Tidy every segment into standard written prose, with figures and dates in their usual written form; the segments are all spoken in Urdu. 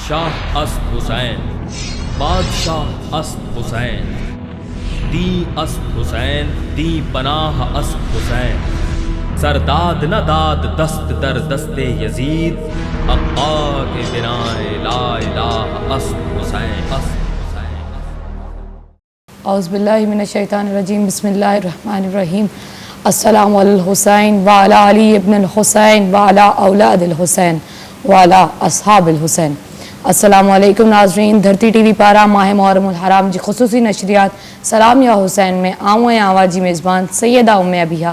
شاہ اسد حسین، بادشاہ اسد حسین، دی اسد حسین، دی پناہ اسد حسین، سرداد نہ داد دست در دست یزید، حقا کے بنائے لا الہ اسد حسین۔ اعوذ باللہ من الشیطان الرجیم، بسم اللہ الرحمن الرحیم۔ السلام علی الحسین وعلی علی ابن الحسین وعلی اولاد الحسین وعلی اصحاب الحسین۔ السلام علیکم ناظرین، دھرتی ٹی وی پارا ماہ محرم الحرام جی خصوصی نشریات سلام یا حسین میں آؤں آواز جی میزبان سیدہ ام ابیہ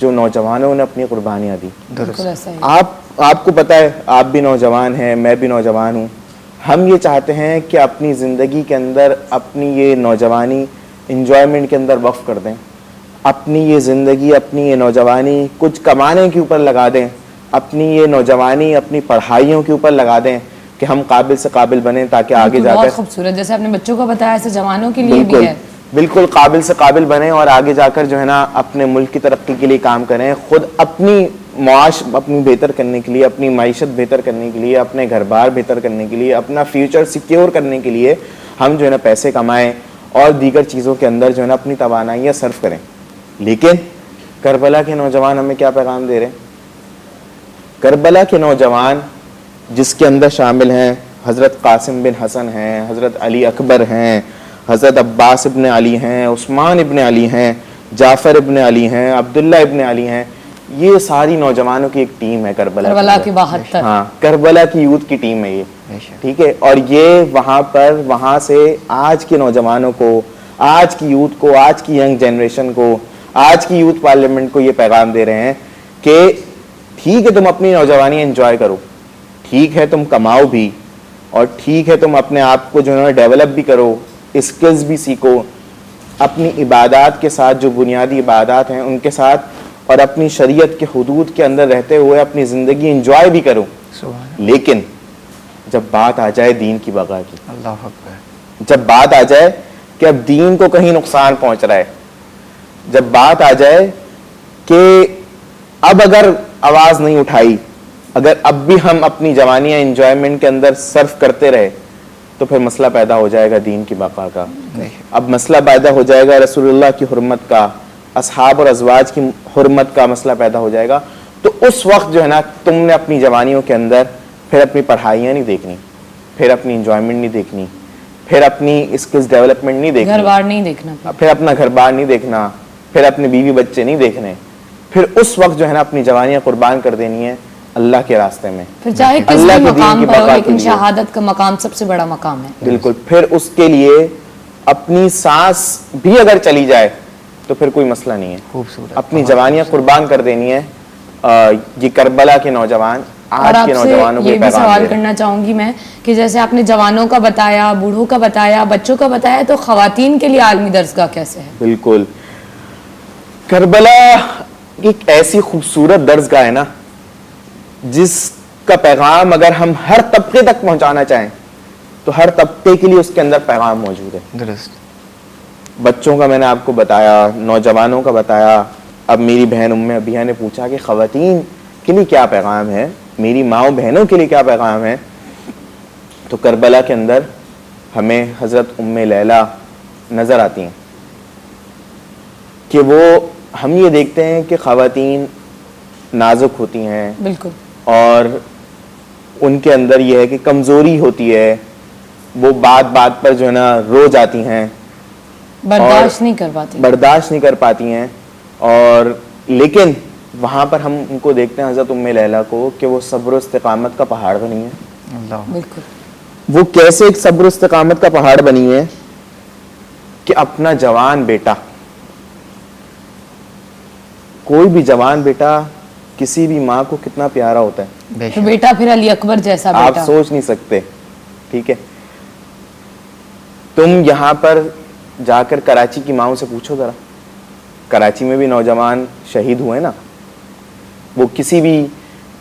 جو نوجوانوں نے اپنی قربانیاں دی. بالکل ایسا ہی. آپ کو پتہ ہے آپ بھی نوجوان ہیں, میں بھی نوجوان ہوں. ہم یہ چاہتے ہیں کہ اپنی زندگی کے اندر اپنی یہ نوجوانی انجوائمنٹ کے اندر وقف کر دیں, اپنی یہ زندگی اپنی یہ نوجوانی کچھ کمانے کے اوپر لگا دیں, اپنی یہ نوجوانی اپنی پڑھائیوں کے اوپر لگا دیں کہ ہم قابل سے قابل بنیں تاکہ آگے جا کر بہت خوبصورت, جیسے آپ نے بچوں کو بتایا ایسے جوانوں کے لیے بھی ہے. بالکل قابل سے قابل بنیں اور آگے جا کر جو ہے نا اپنے ملک کی ترقی کے لیے کام کریں, خود اپنی معاش اپنی بہتر کرنے کے لیے, اپنی معیشت بہتر کرنے کے لیے, اپنے گھر بار بہتر کرنے کے لیے, اپنا فیوچر سیکیور کرنے کے لیے ہم جو ہے نا پیسے کمائیں اور دیگر چیزوں کے اندر جو ہے نا اپنی توانائیاں صرف کریں. لیکن کربلا کے نوجوان ہمیں کیا پیغام دے رہے ہیں؟ کربلا کے نوجوان جس کے اندر شامل ہیں حضرت قاسم بن حسن ہیں, حضرت علی اکبر ہیں, حضرت عباس ابن علی ہیں, عثمان ابن علی ہیں, جعفر ابن علی ہیں, عبداللہ ابن علی ہیں, یہ ساری نوجوانوں کی ایک ٹیم ہے کربلا کی 72. ہاں, کربلا کی یوتھ کی ٹیم ہے یہ, ٹھیک ہے. اور یہ وہاں سے آج کے نوجوانوں کو, آج کی یوتھ کو, آج کی ینگ جنریشن کو, آج کی یوتھ پارلیمنٹ کو یہ پیغام دے رہے ہیں کہ ٹھیک ہے تم اپنی نوجوانی انجوائے کرو, ٹھیک ہے تم کماؤ بھی, اور ٹھیک ہے تم اپنے آپ کو جو ہے ڈیولپ بھی کرو, اسکلز بھی سیکھو, اپنی عبادات کے ساتھ جو بنیادی عبادات ہیں ان کے ساتھ اور اپنی شریعت کے حدود کے اندر رہتے ہوئے اپنی زندگی انجوائے بھی کرو. لیکن جب بات آ جائے دین کی بقا کی, اللہ اکبر, جب بات آ جائے کہ اب دین کو کہیں نقصان پہنچ رہا ہے, جب بات آ جائے کہ اب اگر آواز نہیں اٹھائی, اگر اب بھی ہم اپنی جوانیاں انجوائمنٹ کے اندر صرف کرتے رہے تو پھر مسئلہ پیدا ہو جائے گا دین کی بقا کا. اب مسئلہ پیدا ہو جائے گا رسول اللہ کی حرمت کا, اصحاب اور ازواج کی حرمت کا مسئلہ پیدا ہو جائے گا. تو اس وقت جو ہے نا تم نے اپنی جوانیوں کے اندر پھر اپنی پڑھائیاں نہیں دیکھنی, پھر اپنی انجوائمنٹ نہیں دیکھنی, پھر اپنی اسکلز ڈیولپمنٹ نہیں دیکھنی, گھر بار نہیں دیکھنا, پھر اپنا گھر بار نہیں دیکھنا, پھر اپنے بیوی بچے نہیں دیکھنے, پھر اس وقت جو ہے نا اپنی جوانیاں قربان کر دینی ہے اللہ کے راستے میں, پھر چاہے کس بھی مقام پر ہو, لیکن شہادت کا مقام سب سے بڑا مقام ہے. بالکل. پھر اس کے لیے اپنی سانس بھی اگر چلی جائے تو پھر کوئی مسئلہ نہیں ہے, خوبصورت, اپنی جوانیاں قربان کر دینی ہے. یہ کربلا کے نوجوان اور آپ سے یہ بھی سوال کرنا چاہوں گی میں کہ جیسے آپ نے جوانوں کا بتایا, بوڑھوں کا بتایا, بچوں کا بتایا, تو خواتین کے لیے عالمی درسگاہ کیسے ہے؟ بالکل, کربلا ایک ایسی خوبصورت درسگاہ ہے نا جس کا پیغام اگر ہم ہر طبقے تک پہنچانا چاہیں تو ہر طبقے کے لیے اس کے اندر پیغام موجود ہے. درست. بچوں کا میں نے آپ کو بتایا, نوجوانوں کا بتایا. اب میری بہن ام ابیہ نے پوچھا کہ خواتین کے لیے کیا پیغام ہے, میری ماؤں بہنوں کے لیے کیا پیغام ہے, تو کربلا کے اندر ہمیں حضرت ام لیلہ نظر آتی ہیں کہ وہ, ہم یہ دیکھتے ہیں کہ خواتین نازک ہوتی ہیں, بالکل, اور ان کے اندر یہ ہے کہ کمزوری ہوتی ہے, وہ بات بات پر جو ہے نا رو جاتی ہیں, برداشت نہیں کر پاتی ہیں. اور لیکن وہاں پر ہم ان کو دیکھتے ہیں حضرت ام لیلہ کو کہ وہ صبر و استقامت کا پہاڑ بنی ہے. اللہ, بالکل. وہ کیسے ایک صبر و استقامت کا پہاڑ بنی ہے کہ اپنا جوان بیٹا, کوئی بھی جوان بیٹا کسی بھی ماں کو کتنا پیارا ہوتا ہے, بیٹا پھر علی اکبر جیسا بیٹا, آپ سوچ نہیں سکتے. ٹھیک ہے, تم یہاں پر جا کر کراچی کی ماؤں سے پوچھو ذرا, کراچی میں بھی نوجوان شہید ہوئے نا, وہ کسی بھی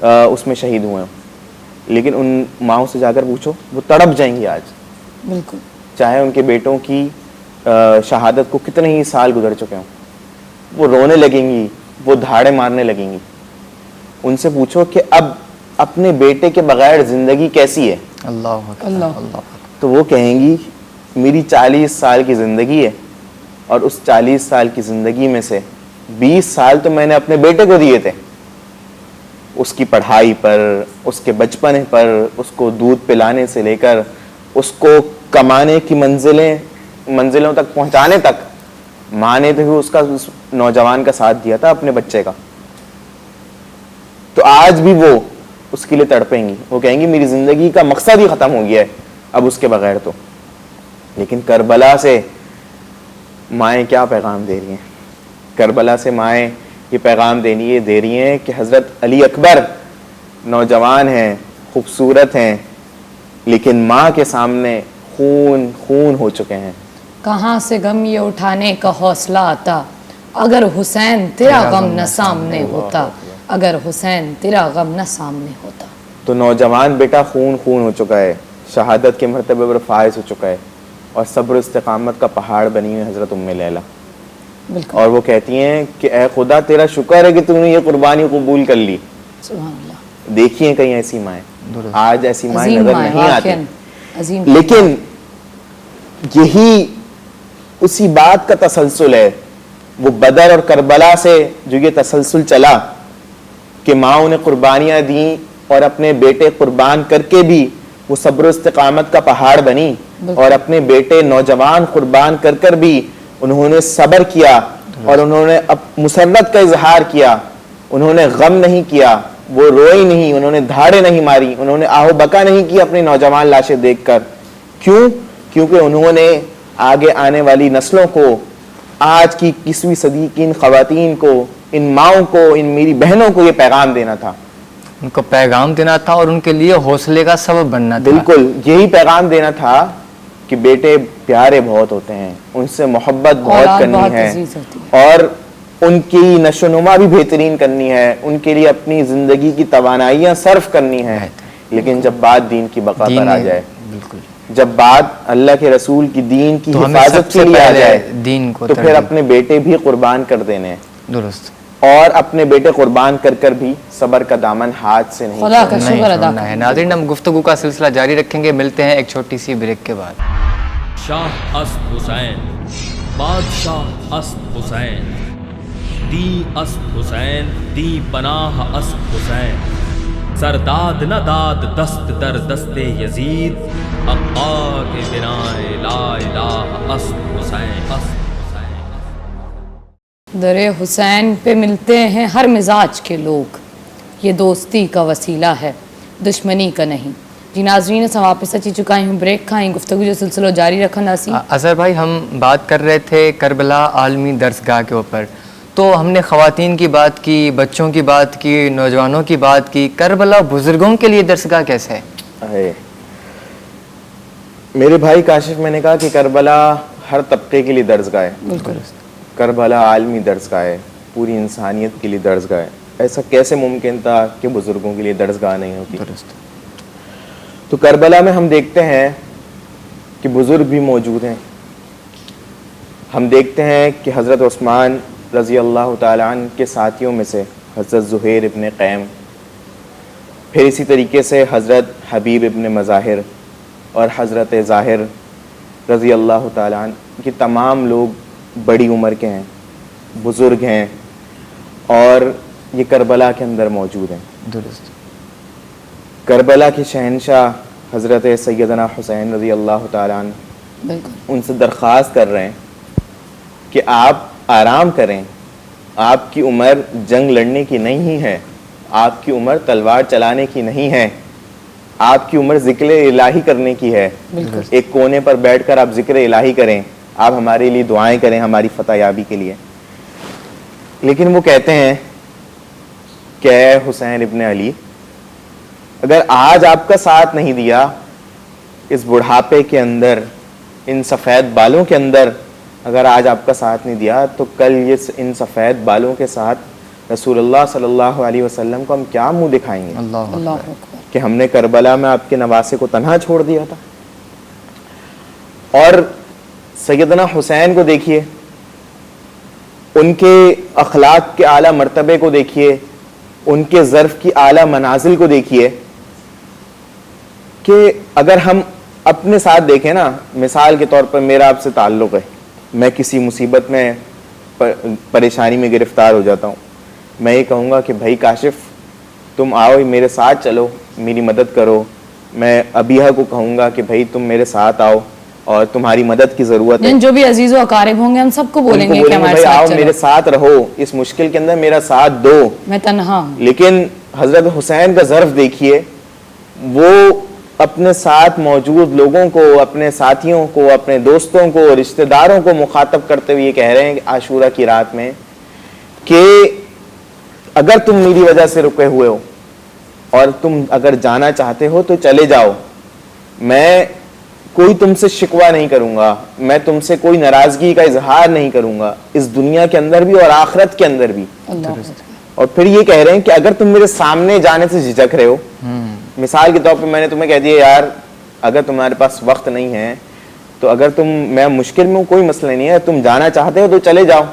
اس میں شہید ہوئے ہیں, لیکن ان ماؤں سے جا کر پوچھو, وہ تڑپ جائیں گی آج. بالکل, چاہے ان کے بیٹوں کی شہادت کو کتنے ہی سال گزر چکے ہوں, وہ رونے لگیں گی, وہ دھاڑے مارنے لگیں گی. ان سے پوچھو کہ اب اپنے بیٹے کے بغیر زندگی کیسی ہے. اللہ اللہ, تو وہ کہیں گی میری 40 سال کی زندگی ہے, اور اس 40 سال کی زندگی میں سے 20 سال تو میں نے اپنے بیٹے کو دیے تھے, اس کی پڑھائی پر, اس کے بچپن پر, اس کو دودھ پلانے سے لے کر اس کو کمانے کی منزلوں تک پہنچانے تک ماں نے تو اس نوجوان کا ساتھ دیا تھا اپنے بچے کا. تو آج بھی وہ اس کے لیے تڑپیں گی, وہ کہیں گی میری زندگی کا مقصد ہی ختم ہو گیا ہے اب اس کے بغیر تو. لیکن کربلا سے مائیں کیا پیغام دے رہی ہیں, کربلا سے مائیں یہ پیغام دے رہی ہیں کہ حضرت علی اکبر نوجوان ہیں، خوبصورت ہیں، لیکن ماں کے سامنے خون خون ہو چکے ہیں. کہاں سے غم یہ اٹھانے کا حوصلہ آتا اگر حسین تیرا غم نہ سامنے ہوتا، اگر حسین تیرا غم نہ سامنے ہوتا. تو نوجوان بیٹا خون خون ہو چکا ہے، شہادت کے مرتبے پر فائز ہو چکا ہے، اور صبر و استقامت کا پہاڑ بنی ہوئی حضرت ام لیلہ. بالکل. اور وہ کہتی ہیں کہ اے خدا تیرا شکر ہے کہ تم نے یہ قربانی قبول کر لی. سبحان اللہ. دیکھیے کہیں ایسی مائیں، آج ایسی مائیں عظیم نظر مائیں، نہیں آتی. واقعاً عظیم. لیکن یہی اسی بات کا تسلسل ہے، وہ بدر اور کربلا سے جو یہ تسلسل چلا کہ ماں نے قربانیاں دیں اور اپنے بیٹے قربان کر کے بھی وہ صبر و استقامت کا پہاڑ بنی، اور اپنے بیٹے نوجوان قربان کر کر بھی انہوں نے صبر کیا اور انہوں نے مسرت کا اظہار کیا، انہوں نے غم نہیں کیا، وہ روئی نہیں، انہوں نے دھاڑے نہیں ماری، انہوں نے آہو بکا نہیں کی اپنی نوجوان لاشیں دیکھ کر. کیوں؟ کیونکہ انہوں نے آگے آنے والی نسلوں کو، آج کی 21ویں صدی کی ان خواتین کو، ان ماؤں کو، ان میری بہنوں کو یہ پیغام دینا تھا. ان کو پیغام دینا تھا اور ان کے لیے حوصلے کا سبب بننا تھا. بالکل یہی پیغام دینا تھا کہ بیٹے پیارے بہت ہوتے ہیں، ان سے محبت بہت اولاد کرنی بہت ہے، عزیز ہوتی ہے، اور ان کی نشو و نما بھی بہترین کرنی ہے، ان کے لیے اپنی زندگی کی توانائیاں صرف کرنی ہیں. لیکن جب بات دین کی بقا پر آ جائے، بالکل، جب بات اللہ کے رسول کی دین کی تو ہمیں حفاظت سب کے سے لیے آ پہلے جائے دین کو تو پھر ترجیح. اپنے بیٹے بھی قربان کر دینے ہیں، درست. اور اپنے بیٹے قربان کر کر بھی صبر کا دامن ہاتھ سے نہیں خدا کا نہیں شکر ادا چھوڑنا ہے. ناظرین ہم گفتگو کا سلسلہ جاری رکھیں گے، ملتے ہیں ایک چھوٹی سی بریک کے بعد. شاہ اسد حسین، بادشاہ اسد حسین، دی اسد حسین، دی پناہ اسد حسین، سرداد نہ داد دست در دست یزید، اقا کے بنائے لا الہ اسد حسین، اسد حسین. در حسین پہ ملتے ہیں ہر مزاج کے لوگ، یہ دوستی کا وسیلہ ہے دشمنی کا نہیں. جی ناظرین ہم واپس اچھی چکائی ہوں بریک کھائیں، گفتگو جو سلسلہ جاری رکھا ناسی. اظہر بھائی ہم بات کر رہے تھے کربلا عالمی درسگاہ کے اوپر، تو ہم نے خواتین کی بات کی، بچوں کی بات کی، نوجوانوں کی بات کی، کربلا بزرگوں کے لیے درسگاہ کیسے ہے؟ میرے بھائی کاشف، میں نے کہا کہ کربلا ہر طبقے کے لیے درسگاہ ہے. بالکل. کربلا عالمی درسگاہ ہے، پوری انسانیت کے لیے درسگاہ ہے. ایسا کیسے ممکن تھا کہ بزرگوں کے لیے درسگاہ نہیں ہوتی؟ تو کربلا میں ہم دیکھتے ہیں کہ بزرگ بھی موجود ہیں. ہم دیکھتے ہیں کہ حضرت عثمان رضی اللہ تعالیٰ عنہ کے ساتھیوں میں سے حضرت زہیر ابن قیم، پھر اسی طریقے سے حضرت حبیب ابن مظاہر اور حضرت ظاہر رضی اللہ تعالیٰ عنہ، کہ تمام لوگ بڑی عمر کے ہیں، بزرگ ہیں، اور یہ کربلا کے اندر موجود ہیں. درست. کربلا کے شہنشاہ حضرت سیدنا حسین رضی اللہ تعالیٰ عنہ بالکل. ان سے درخواست کر رہے ہیں کہ آپ آرام کریں، آپ کی عمر جنگ لڑنے کی نہیں ہے، آپ کی عمر تلوار چلانے کی نہیں ہے، آپ کی عمر ذکر الہی کرنے کی ہے. بالکل. ایک کونے پر بیٹھ کر آپ ذکر الہی کریں، آپ ہمارے لیے دعائیں کریں ہماری فتح یابی کے لیے. لیکن وہ کہتے ہیں کہ اے حسین ابن علی، اگر آج آپ کا ساتھ نہیں دیا اس بڑھاپے کے اندر، ان سفید بالوں کے اندر، اگر آج آپ کا ساتھ نہیں دیا تو کل یہ ان سفید بالوں کے ساتھ رسول اللہ صلی اللہ علیہ وسلم کو ہم کیا منہ دکھائیں گے اللہ اکبر. کہ ہم نے کربلا میں آپ کے نواسے کو تنہا چھوڑ دیا تھا. اور سیدنا حسین کو دیکھیے، ان کے اخلاق کے اعلیٰ مرتبے کو دیکھیے، ان کے ظرف کی اعلیٰ منازل کو دیکھیے، کہ اگر ہم اپنے ساتھ دیکھیں نا، مثال کے طور پر میرا آپ سے تعلق ہے، میں کسی مصیبت میں پریشانی میں گرفتار ہو جاتا ہوں، میں یہ کہوں گا کہ بھائی کاشف تم آؤ میرے ساتھ چلو، میری مدد کرو. میں ابیہ کو کہوں گا کہ بھائی تم میرے ساتھ آؤ اور تمہاری مدد کی ضرورت ہے. جو بھی عزیز و اقارب ہوں گے ہم سب کو بولیں گے کہ ہمارے بھائی آؤ ساتھ میرے چلو، ساتھ رہو، اس مشکل کے اندر میرا ساتھ دو. میں تنہا ہوں. لیکن حضرت حسین کا ظرف دیکھیے، وہ اپنے ساتھ موجود لوگوں کو، اپنے ساتھیوں کو، اپنے دوستوں کو، رشتہ داروں کو مخاطب کرتے ہوئے یہ کہہ رہے ہیں کہ عاشورہ کی رات میں کہ اگر تم میری وجہ سے رکے ہوئے ہو اور تم اگر جانا چاہتے ہو تو چلے جاؤ, میں کوئی تم سے شکوہ نہیں کروں گا, میں تم سے کوئی ناراضگی کا اظہار نہیں کروں گا, اس دنیا کے اندر بھی اور آخرت کے اندر بھی. اور پھر یہ کہہ رہے ہیں کہ اگر تم میرے سامنے جانے سے جھجک رہے ہو, مثال کے طور پہ میں نے تمہیں کہہ دیا یار اگر تمہارے پاس وقت نہیں ہے تو اگر میں مشکل میں ہوں کوئی مسئلہ نہیں ہے, تم جانا چاہتے ہو تو چلے جاؤ,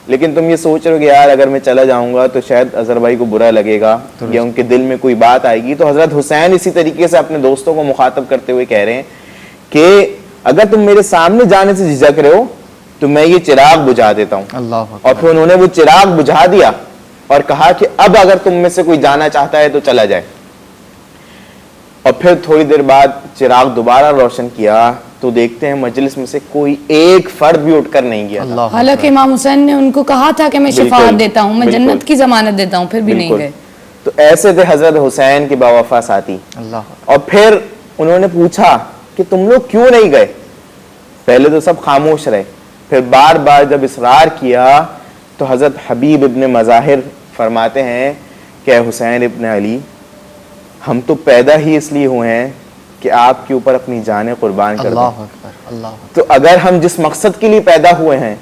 لیکن تم یہ سوچ رہے ہو کہ یار اگر میں چلا جاؤں گا تو شاید اظہر بھائی کو برا لگے گا یا ان کے دل میں کوئی بات آئے گی. تو حضرت حسین اسی طریقے سے اپنے دوستوں کو مخاطب کرتے ہوئے کہہ رہے ہیں کہ اگر تم میرے سامنے جانے سے جھجک رہے ہو تو میں یہ چراغ بجھا دیتا ہوں. اور پھر انہوں نے وہ چراغ بجھا دیا اور کہا کہ اب اگر تم میں سے کوئی جانا چاہتا ہے تو چلا جائے. اور پھر تھوڑی دیر بعد چراغ دوبارہ روشن کیا تو دیکھتے ہیں مجلس میں سے کوئی ایک فرد بھی اٹھ کر نہیں گیا. حالانکہ امام حسین نے ان کو کہا تھا کہ میں شفاعت دیتا ہوں, میں جنت کی ضمانت دیتا ہوں, پھر بھی نہیں گئے. تو ایسے تھے حضرت حسین کے باوفا ساتھی. اور پھر انہوں نے پوچھا کہ تم لوگ کیوں نہیں گئے؟ پہلے تو سب خاموش رہے, پھر بار بار جب اصرار کیا تو حضرت حبیب ابن مظاہر فرماتے ہیں کہ اے حسین ابن علی, ہم تو پیدا ہی اس لیے ہوئے ہیں کہ آپ کے اوپر اپنی جانیں قربان کر دیں. تو اگر ہم جس مقصد کے لیے پیدا ہوئے ہیں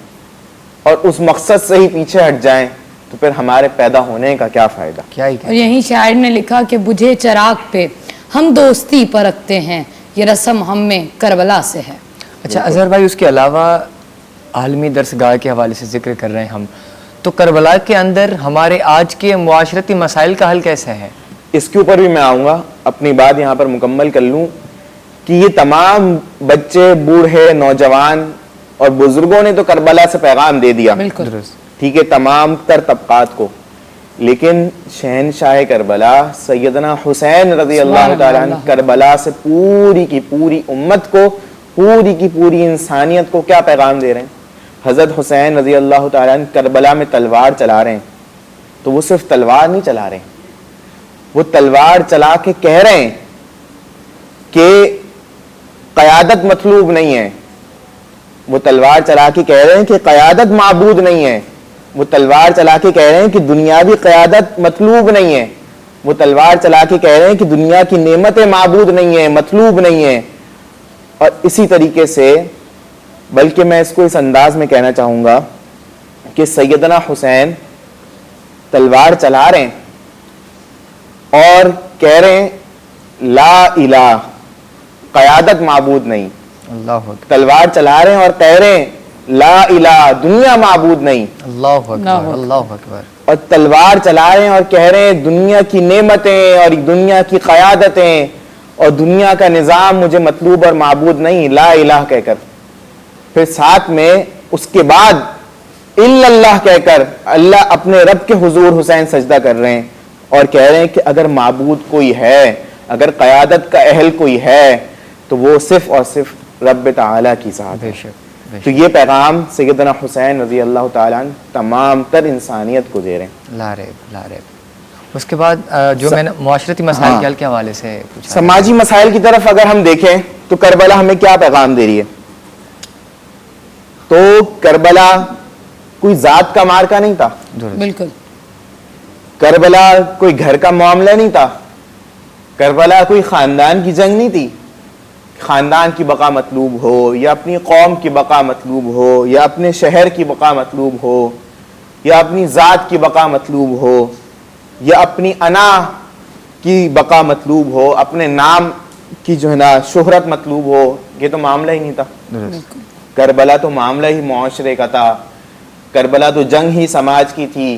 اور اس مقصد سے ہی پیچھے ہٹ جائیں تو پھر ہمارے پیدا ہونے کا کیا فائدہ. اور یہی شاعر نے لکھا کہ بجھے چراغ پہ ہم دوستی پرکھتے ہیں, یہ رسم ہم میں کربلا سے ہے. اچھا اظہر بھائی, اس کے علاوہ عالمی درسگاہ کے حوالے سے ذکر کر رہے ہیں ہم, تو کربلا کے اندر ہمارے آج کے معاشرتی مسائل کا حل کیسے ہے؟ اس کے اوپر بھی میں آؤں گا, اپنی بات یہاں پر مکمل کر لوں کہ یہ تمام بچے, بوڑھے, نوجوان اور بزرگوں نے تو کربلا سے پیغام دے دیا, بالکل ٹھیک ہے, تمام تر طبقات کو, لیکن شہنشاہ کربلا سیدنا حسین رضی اللہ تعالیٰ عنہ کربلا سے پوری کی پوری امت کو, پوری کی پوری انسانیت کو کیا پیغام دے رہے ہیں. حضرت حسین رضی اللہ تعالیٰ عنہ کربلا میں تلوار چلا رہے ہیں, تو وہ صرف تلوار نہیں چلا رہے ہیں, وہ تلوار چلا کے کہہ رہے ہیں کہ قیادت مطلوب نہیں ہے. وہ تلوار چلا کے کہہ رہے ہیں کہ قیادت معبود نہیں ہے. وہ تلوار چلا کے کہہ رہے ہیں کہ دنیاوی قیادت مطلوب نہیں ہے. وہ تلوار چلا کے کہہ رہے ہیں کہ دنیا کی نعمتیں معبود نہیں ہیں, مطلوب نہیں ہیں. اور اسی طریقے سے, بلکہ میں اس کو اس انداز میں کہنا چاہوں گا کہ سیدنا حسین تلوار چلا رہے ہیں اور کہہ رہے ہیں لا الہ, قیادت معبود نہیں. تلوار چلا رہے ہیں اور کہہ رہے ہیں لا الہ, دنیا معبود نہیں. اللہ اکبر, اللہ اکبر. اور تلوار چلا رہے ہیں اور کہہ رہے ہیں دنیا کی نعمتیں اور دنیا کی قیادتیں اور دنیا کا نظام مجھے مطلوب اور معبود نہیں, لا الہ کہہ کر. پھر ساتھ میں اس کے بعد الا اللہ کہہ کر اللہ اپنے رب کے حضور حسین سجدہ کر رہے ہیں اور کہہ رہے ہیں کہ اگر معبود کوئی ہے, اگر قیادت کا اہل کوئی ہے تو وہ صرف اور صرف رب تعالیٰ کی ذات ہے. تو یہ پیغام سیدنا حسین رضی اللہ تعالیٰ عنہ تمام تر انسانیت کو دے رہے ہیں. لا ریب. اس کے بعد جو میں نے معاشرتی مسائل کے حل کے حوالے سے پوچھا, سماجی مسائل کی طرف اگر ہم دیکھیں تو کربلا ہمیں کیا پیغام دے رہی ہے. تو کربلا کوئی ذات کا مارکا نہیں تھا, بالکل. کربلا کوئی گھر کا معاملہ نہیں تھا, کربلا کوئی خاندان کی جنگ نہیں تھی. خاندان کی بقا مطلوب ہو یا اپنی قوم کی بقا مطلوب ہو یا اپنے شہر کی بقا مطلوب ہو یا اپنی ذات کی بقا مطلوب ہو یا اپنی انا کی بقا مطلوب ہو, اپنے نام کی جو ہے نا شہرت مطلوب ہو, یہ تو معاملہ ہی نہیں تھا. کربلا تو معاملہ ہی معاشرے کا تھا, کربلا تو جنگ ہی سماج کی تھی.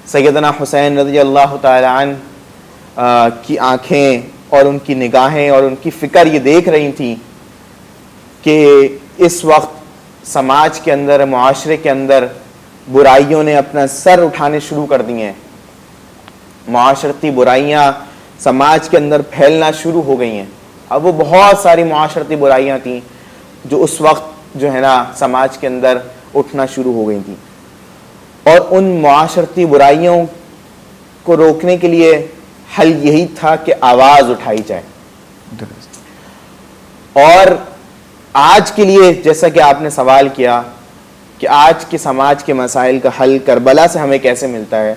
سیدنا حسین رضی اللہ تعالی عنہ کی آنکھیں اور ان کی نگاہیں اور ان کی فکر یہ دیکھ رہی تھی کہ اس وقت سماج کے اندر, معاشرے کے اندر برائیوں نے اپنا سر اٹھانے شروع کر دیے ہیں. معاشرتی برائیاں سماج کے اندر پھیلنا شروع ہو گئی ہیں. اب وہ بہت ساری معاشرتی برائیاں تھیں جو اس وقت جو ہے نا سماج کے اندر اٹھنا شروع ہو گئی تھیں, اور ان معاشرتی برائیوں کو روکنے کے لیے حل یہی تھا کہ آواز اٹھائی جائے. اور آج کے لیے جیسا کہ آپ نے سوال کیا کہ آج کے سماج کے مسائل کا حل کربلا سے ہمیں کیسے ملتا ہے,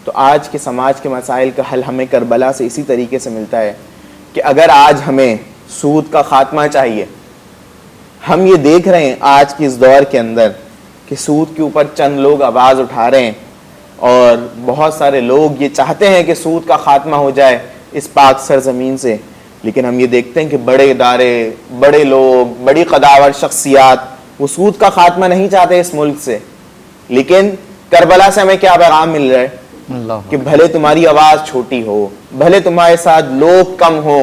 تو آج کے سماج کے مسائل کا حل ہمیں کربلا سے اسی طریقے سے ملتا ہے کہ اگر آج ہمیں سود کا خاتمہ چاہیے، ہم یہ دیکھ رہے ہیں آج کے اس دور کے اندر کہ سود کے اوپر چند لوگ آواز اٹھا رہے ہیں، اور بہت سارے لوگ یہ چاہتے ہیں کہ سود کا خاتمہ ہو جائے اس پاک سرزمین سے، لیکن ہم یہ دیکھتے ہیں کہ بڑے ادارے، بڑے لوگ، بڑی قداور شخصیات وہ سود کا خاتمہ نہیں چاہتے اس ملک سے. لیکن کربلا سے ہمیں کیا پیغام مل رہا ہے اللہ کہ بھلے تمہاری آواز چھوٹی ہو، بھلے تمہارے ساتھ لوگ کم ہو،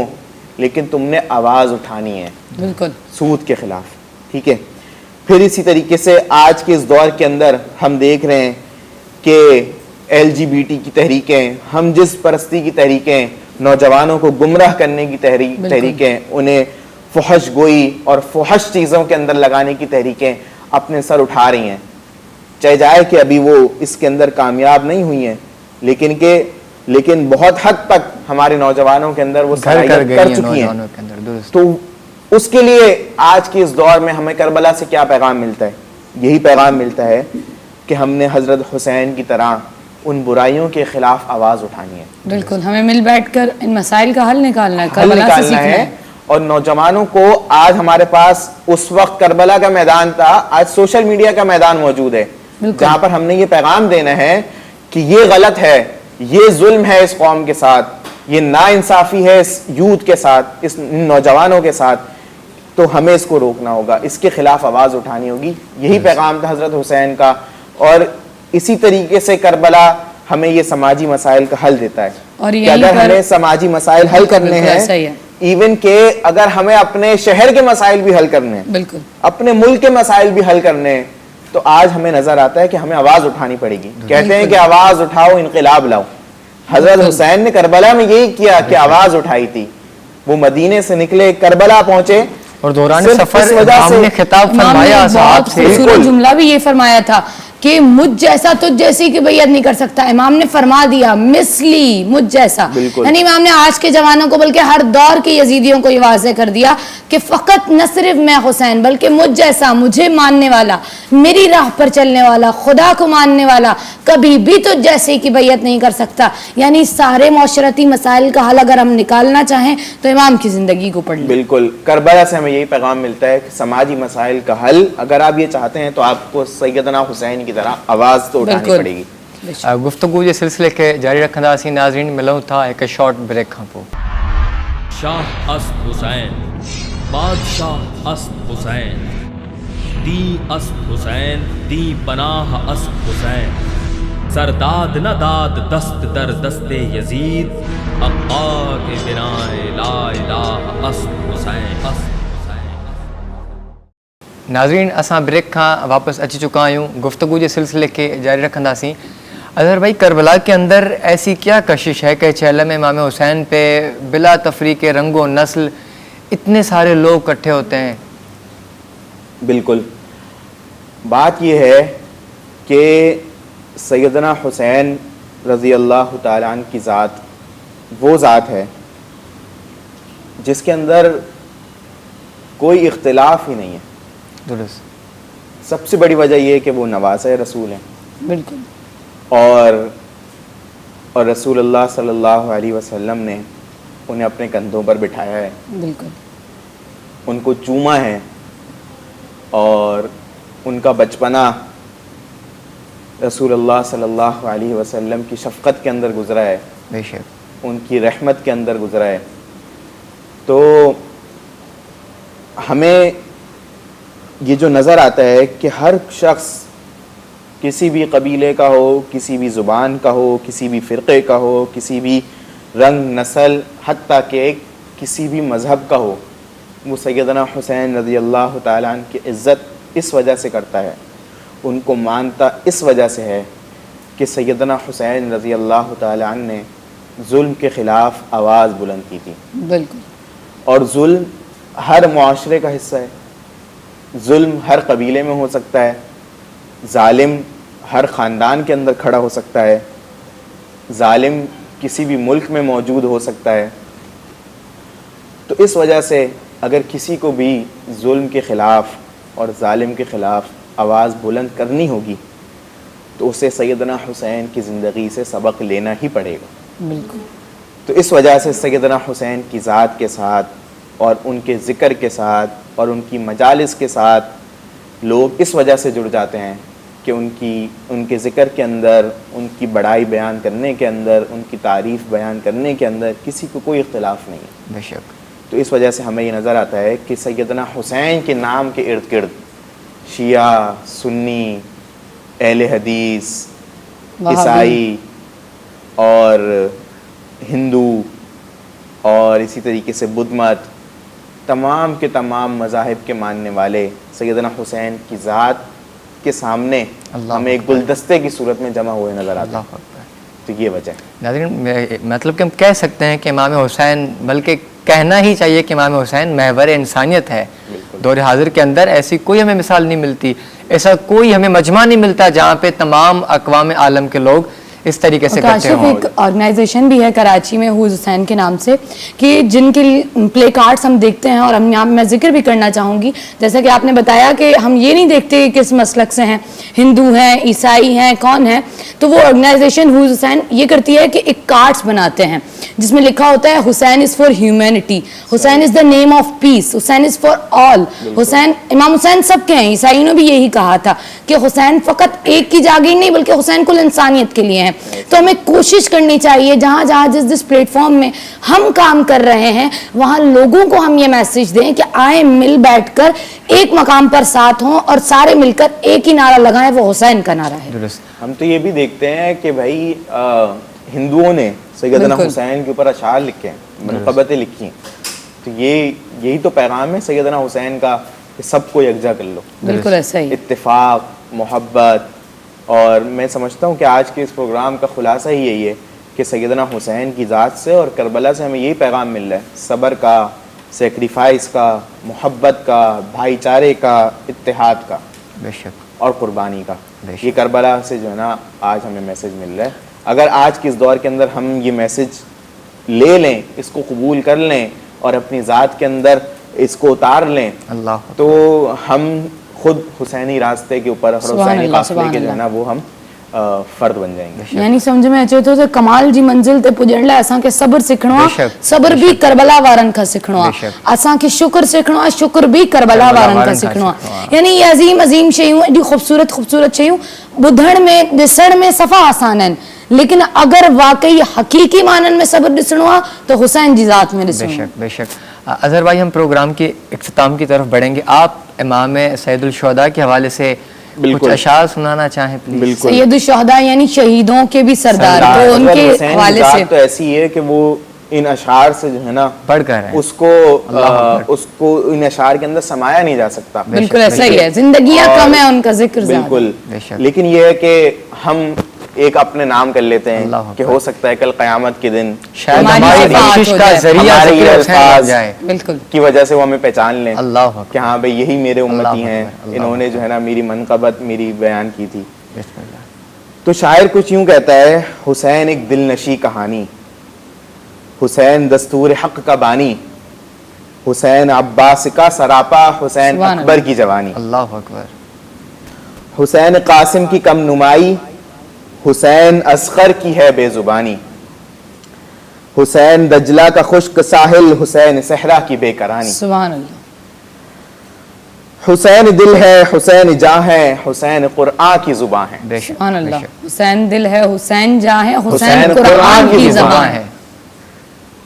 لیکن تم نے آواز اٹھانی ہے بالکل سود کے خلاف. ٹھیک ہے. پھر اسی طریقے سے آج کے اس دور کے اندر ہم دیکھ رہے ہیں کہ LGBT کی تحریکیں، ہم جس پرستی کی تحریکیں، نوجوانوں کو گمراہ کرنے کی تحریکیں، انہیں فحش گوئی اور فحش چیزوں کے اندر لگانے کی تحریکیں اپنے سر اٹھا رہی ہیں. چاہے جائے کہ ابھی وہ اس کے اندر کامیاب نہیں ہوئی ہیں، لیکن بہت حد تک ہمارے نوجوانوں کے اندر وہ صلاحیت کر چکی ہیں. تو اس کے لیے آج کے اس دور میں ہمیں کربلا سے کیا پیغام ملتا ہے؟ یہی پیغام ملتا ہے کہ ہم نے حضرت حسین کی طرح ان برائیوں کے خلاف آواز اٹھانی ہے. بالکل، ہمیں مل بیٹھ کر ان مسائل کا حل نکالنا ہے، حل کربلا سے نکالنا سیکھنا ہے. ہے. اور نوجوانوں کو آج ہمارے پاس اس وقت کربلا کا میدان تھا، آج سوشل میڈیا کا میدان موجود ہے، جہاں پر ہم نے یہ پیغام دینا ہے کہ یہ غلط ہے، یہ ظلم ہے اس قوم کے ساتھ، یہ ناانصافی ہے اس یوتھ کے ساتھ، اس نوجوانوں کے ساتھ. تو ہمیں اس کو روکنا ہوگا، اس کے خلاف آواز اٹھانی ہوگی. یہی پیغام تھا حضرت حسین کا. اور اسی طریقے سے کربلا ہمیں یہ سماجی مسائل کا حل دیتا ہے اور کہ یہیں اگر پر ہمیں سماجی مسائل حل کرنے بالکل ایسا ہی ہیں، ہے. ایون کہ اگر ہمیں اپنے شہر کے مسائل بھی حل کرنے ہیں، بالکل اپنے ملک کے مسائل بھی حل کرنے ہیں، تو آج ہمیں نظر آتا ہے کہ ہمیں آواز اٹھانی پڑے گی. کہتے ہیں کہ آواز اٹھاؤ انقلاب لاؤ. حضرت حسین نے کربلا میں یہی کیا کہ آواز اٹھائی تھی. وہ مدینے سے نکلے، کربلا پہنچے، اور دوران صرف سفر اس وجہ امام سے نے خطاب امام فرمایا نے اصحاب بہت سے. خوبصورت جملہ بھی یہ فرمایا تھا کہ مجھ جیسا تجھ جیسی کی بیعت نہیں کر سکتا. امام نے فرما دیا مثلی، مجھ جیسا. بالکل. یعنی امام نے آج کے جوانوں کو بلکہ ہر دور کے یزیدیوں کو یہ واضح کر دیا کہ فقط نہ صرف میں حسین بلکہ مجھ جیسا، مجھے ماننے والا، میری راہ پر چلنے والا، خدا کو ماننے والا کبھی بھی تجھ جیسے کی بیعت نہیں کر سکتا. یعنی سارے معاشرتی مسائل کا حل اگر ہم نکالنا چاہیں تو امام کی زندگی کو پڑھ لیں. بالکل. کربلا سے ہمیں یہی پیغام ملتا ہے کہ سماجی مسائل کا حل اگر آپ یہ چاہتے ہیں تو آپ کو سیدنا حسین کی طرح آواز تو اٹھانی بالکل. پڑے گی. گفتگو یہ سلسلے کے جاری رکھندا سی. ناظرین ملوں تھا ایک شارٹ بریک کھاں پو. شاہ اسد حسین، بادشاہ اسد حسین، دی اسد حسین، دی پناہ اسد حسین، سرداد نہ داد دست در دست یزید، حقا کے بنائے لا الہ اسد حسین. ناظرین اساں بریک کھاں واپس اچی چکا آیوں. گفتگو کے سلسلے کے جاری رکھندا سی. اظہر بھائی، کربلا کے اندر ایسی کیا کشش ہے کہ چہلم امام حسین پہ بلا تفریق رنگ و نسل اتنے سارے لوگ اکٹھے ہوتے ہیں؟ بالکل. بات یہ ہے کہ سیدنا حسین رضی اللہ تعالیٰ عنہ کی ذات وہ ذات ہے جس کے اندر کوئی اختلاف ہی نہیں ہے. درست. سب سے بڑی وجہ یہ ہے کہ وہ نواسہ رسول ہیں، بالکل. اور رسول اللہ صلی اللہ علیہ وسلم نے انہیں اپنے کندھوں پر بٹھایا ہے، بالکل. ان کو چوما ہے، اور ان کا بچپنا رسول اللہ صلی اللہ علیہ وسلم کی شفقت کے اندر گزرا ہے، بے شک. ان کی رحمت کے اندر گزرا ہے. تو ہمیں یہ جو نظر آتا ہے کہ ہر شخص کسی بھی قبیلے کا ہو، کسی بھی زبان کا ہو، کسی بھی فرقے کا ہو، کسی بھی رنگ نسل، حتیٰ کہ کسی بھی مذہب کا ہو، وہ سیدنا حسین رضی اللہ تعالیٰ عنہ کی عزت اس وجہ سے کرتا ہے، ان کو مانتا اس وجہ سے ہے کہ سیدنا حسین رضی اللہ تعالیٰ عنہ نے ظلم کے خلاف آواز بلند کی تھی. بالکل. اور ظلم ہر معاشرے کا حصہ ہے. ظلم ہر قبیلے میں ہو سکتا ہے، ظالم ہر خاندان کے اندر کھڑا ہو سکتا ہے، ظالم کسی بھی ملک میں موجود ہو سکتا ہے. تو اس وجہ سے اگر کسی کو بھی ظلم کے خلاف اور ظالم کے خلاف آواز بلند کرنی ہوگی تو اسے سیدنا حسین کی زندگی سے سبق لینا ہی پڑے گا. بالکل. تو اس وجہ سے سیدنا حسین کی ذات کے ساتھ اور ان کے ذکر کے ساتھ اور ان کی مجالس کے ساتھ لوگ اس وجہ سے جڑ جاتے ہیں کہ ان کے ذکر کے اندر، ان کی بڑائی بیان کرنے کے اندر، ان کی تعریف بیان کرنے کے اندر کسی کو کوئی اختلاف نہیں ہے. بے شک. تو اس وجہ سے ہمیں یہ نظر آتا ہے کہ سیدنا حسین کے نام کے ارد گرد شیعہ، سنی، اہل حدیث، وہابی، عیسائی اور ہندو اور اسی طریقے سے بدھ مت، تمام کے تمام مذاہب کے ماننے والے سیدنا حسین کی ذات کے سامنے ہمیں ایک گلدستے کی صورت میں جمع ہوئے نظر آتے ہیں. تو یہ وجہ ہے. ناظرین، مطلب کہ ہم کہہ سکتے ہیں کہ امام حسین، بلکہ کہنا ہی چاہیے کہ امام حسین محور انسانیت ہے. دور حاضر کے اندر ایسی کوئی ہمیں مثال نہیں ملتی، ایسا کوئی ہمیں مجمع نہیں ملتا جہاں پہ تمام اقوام عالم کے لوگ اس طریقے سے کرتے کاشف ہوں. ایک آرگنائزیشن بھی ہے کراچی میں حوض حسین کے نام سے، کہ جن کے پلے کارڈز ہم دیکھتے ہیں، اور ہم یہاں میں ذکر بھی کرنا چاہوں گی، جیسا کہ آپ نے بتایا کہ ہم یہ نہیں دیکھتے کہ کس مسلک سے ہیں، ہندو ہیں، عیسائی ہیں، کون ہیں. تو وہ آرگنائزیشن حوض حسین یہ کرتی ہے کہ ایک کارڈز بناتے ہیں جس میں لکھا ہوتا ہے Hussain is for humanity, Hussain is the name of peace, Hussain is for all. Hussain, Imam Hussain سب کے ہیں. عیسائیوں نے بھی یہی کہا تھا کہ حسین فقط ایک کی جاگیر نہیں بلکہ حسین کل انسانیت کے لیے ہیں. تو ہمیں کوشش کرنی چاہیے جہاں جہاں جس پلیٹ فارم میں ہم کام کر رہے ہیں وہاں لوگوں کو ہم یہ میسج دیں کہ آئیں مل بیٹھ کر ایک مقام پر ساتھ ہوں اور سارے مل کر ایک ہی نعرہ لگائیں، وہ حسین کا نعرہ ہے. درست. ہم تو یہ بھی دیکھتے ہیں کہ بھائی ہندوؤں نے سیدنا حسین کے اوپر اشعار لکھے ہیں، منقبتیں لکھی ہیں. تو یہی تو پیغام ہے سیدنا حسین کا کہ سب کو یکجا کر لو. بالکل ایسا ہی. اتفاق، محبت. اور میں سمجھتا ہوں کہ آج کے اس پروگرام کا خلاصہ ہی یہی ہے کہ سیدنا حسین کی ذات سے اور کربلا سے ہمیں یہی پیغام مل رہا ہے، صبر کا، سیکریفائس کا، محبت کا، بھائی چارے کا، اتحاد کا، بے شک، اور قربانی کا. یہ کربلا سے جو ہے نا آج ہمیں میسج مل رہا ہے. اگر آج کے اس دور کے اندر ہم یہ میسج لے لیں، اس کو قبول کر لیں اور اپنی ذات کے اندر اس کو اتار لیں، اللہ، تو ہم خود حسینی راستے کے اوپر اور حسینی قافلے کے جو ہے نا وہ ہم فرد بن جائیں گے. یعنی سمجھ میں اچھے تو کمال جی منزل تے پجڑلا اساں کے صبر سکھنوا، صبر بھی کربلا وارن کا سکھنوا، اساں کے شکر سکھنوا، شکر بھی کربلا وارن کا سکھنوا. یعنی یہ عظیم عظیم شیوں، ایڈی خوبصورت خوبصورت شیوں بدھڑ میں دسڑ میں صفا آسان ہیں، لیکن اگر واقعی حقیقی مانن میں صبر دسنوا تو حسین جی ذات میں دسنوا. بے شک بے شک. اظہر بھائی، ہم پروگرام کے اختتام کی طرف بڑھیں گے. آپ امام سید الشہداء کے حوالے سے کچھ اشعار سنانا چاہیں پلیز؟ سید الشہداء یعنی شہیدوں کے بھی سردار، تو ان کے حوالے سے تو ایسی ہے کہ وہ ان اشعار سے جو ہے نا پڑھ کر ہیں، اس کو ان اشعار کے اندر سمایا نہیں جا سکتا. بالکل ایسا ہی ہے، زندگیاں کم ہیں ان کا ذکر زیادہ. بالکل. لیکن یہ ہے کہ ہم ایک اپنے نام کر لیتے ہیں کہ ہو سکتا ہے کل قیامت کے دن شاید ہماری بخشش کا ذریعہ ذکر حسین بن جائے، بالکل کی وجہ سے وہ ہمیں پہچان لیں اللہ کہ ہاں بھئی یہی میرے امتی ہیں، انہوں نے جو ہے نا میری منقبت میری بیان کی تھی. تو شاعر کچھ یوں کہتا ہے: حسین ایک دل نشی کہانی، حسین دستور حق کا بانی، حسین عباس کا سراپا، حسین اکبر کی جوانی. اللہ اکبر. حسین قاسم کی کم نمائی، حسین اصغر کی ہے بے زبانی، حسین دجلہ کا خشک ساحل، حسین صحرا کی بے کرانی. سبحان اللہ. حسین دل ہے، حسین جاں ہے، حسین قرآن کی زبان ہے. بے شک سبحان اللہ. حسین دل ہے، حسین جاں ہے، حسین قرآن کی زبان ہے.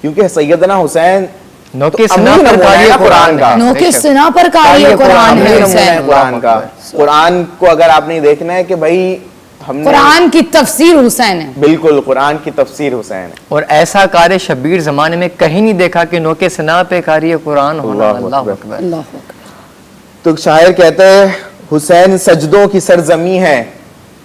کیونکہ سیدنا حسین نوکے سنا پر قاری قرآن کا، نوکے سنا پر قاری قرآن ہے حسین. قرآن کا، قرآن کو اگر آپ نے دیکھنا ہے کہ بھائی ہم نے قرآن کی تفسیر حسین ہے. بالکل قرآن کی تفسیر حسین ہے. اور ایسا کار شبیر زمانے میں کہیں نہیں دیکھا کہ نوکے سنا پہ قاری قرآن ہونا. اللہ اکبر. اللہ اکبر. تو شاعر کہتا ہے: حسین سجدوں کی سرزمی ہے،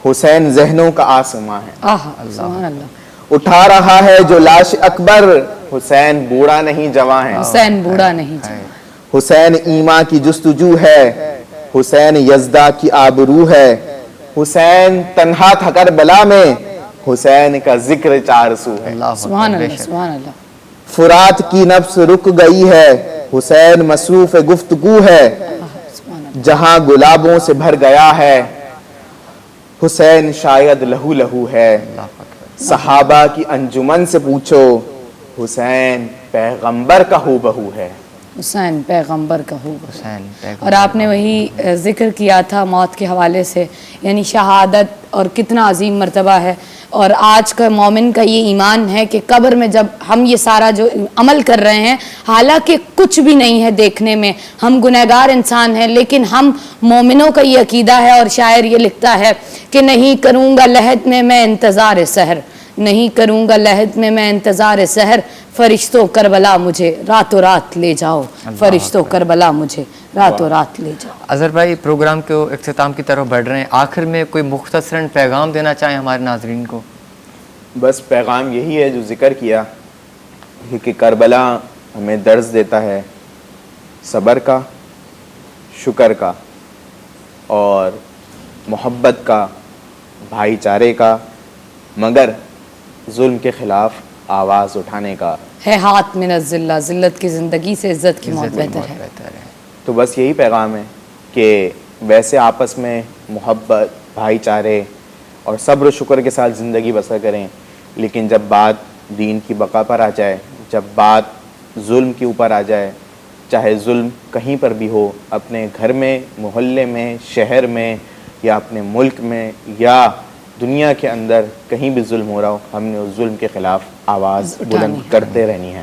حسین ذہنوں کا آسماں ہے. سبحان اللہ. اٹھا رہا ہے جو لاش اکبر، حسین بوڑھا نہیں جواں ہے. حسین بوڑھا نہیں جواں. حسین ایمان کی جستجو ہے، حسین یزدہ کی آبرو ہے. حسین تنہا تھا کربلا میں، حسین کا ذکر چار سو ہے. سبحان اللہ. سبحان اللہ. فرات کی نفس رک گئی ہے، حسین مصروف گفتگو ہے. جہاں گلابوں سے بھر گیا ہے، حسین شاید لہو لہو ہے، صحابہ کی انجمن سے پوچھو، حسین پیغمبر کا ہو بہو ہے۔ حسین پیغمبر کا ہو حسین پیغمبر اور آپ نے وہی ذکر کیا تھا موت کے حوالے سے، یعنی شہادت اور کتنا عظیم مرتبہ ہے، اور آج کا مومن کا یہ ایمان ہے کہ قبر میں جب ہم یہ سارا جو عمل کر رہے ہیں، حالانکہ کچھ بھی نہیں ہے دیکھنے میں، ہم گنہگار انسان ہیں، لیکن ہم مومنوں کا یہ عقیدہ ہے، اور شاعر یہ لکھتا ہے کہ نہیں کروں گا لحد میں میں انتظار سحر، نہیں کروں گا لحد میں میں انتظار سحر، فرشتوں کربلا مجھے راتوں رات لے جاؤ، فرشتوں کربلا مجھے راتوں رات لے جاؤ۔ اظہر بھائی پروگرام کو اختتام کی طرف بڑھ رہے ہیں، آخر میں کوئی مختصراً پیغام دینا چاہیں ہمارے ناظرین کو؟ بس پیغام یہی ہے جو ذکر کیا کہ کربلا ہمیں درس دیتا ہے صبر کا، شکر کا، اور محبت کا، بھائی چارے کا، مگر ظلم کے خلاف آواز اٹھانے کا ہے ہاتھ من الذلہ، ذلت کی زندگی سے عزت کی موت بہتر ہے۔ تو بس یہی پیغام ہے کہ ویسے آپس میں محبت، بھائی چارے اور صبر و شکر کے ساتھ زندگی بسر کریں، لیکن جب بات دین کی بقا پر آ جائے، جب بات ظلم کے اوپر آ جائے، چاہے ظلم کہیں پر بھی ہو، اپنے گھر میں، محلے میں، شہر میں، یا اپنے ملک میں، یا دنیا کے اندر کہیں بھی ظلم ہو رہا ہو، ہم نے اس ظلم کے خلاف آواز بلند کرتے رہنی ہے۔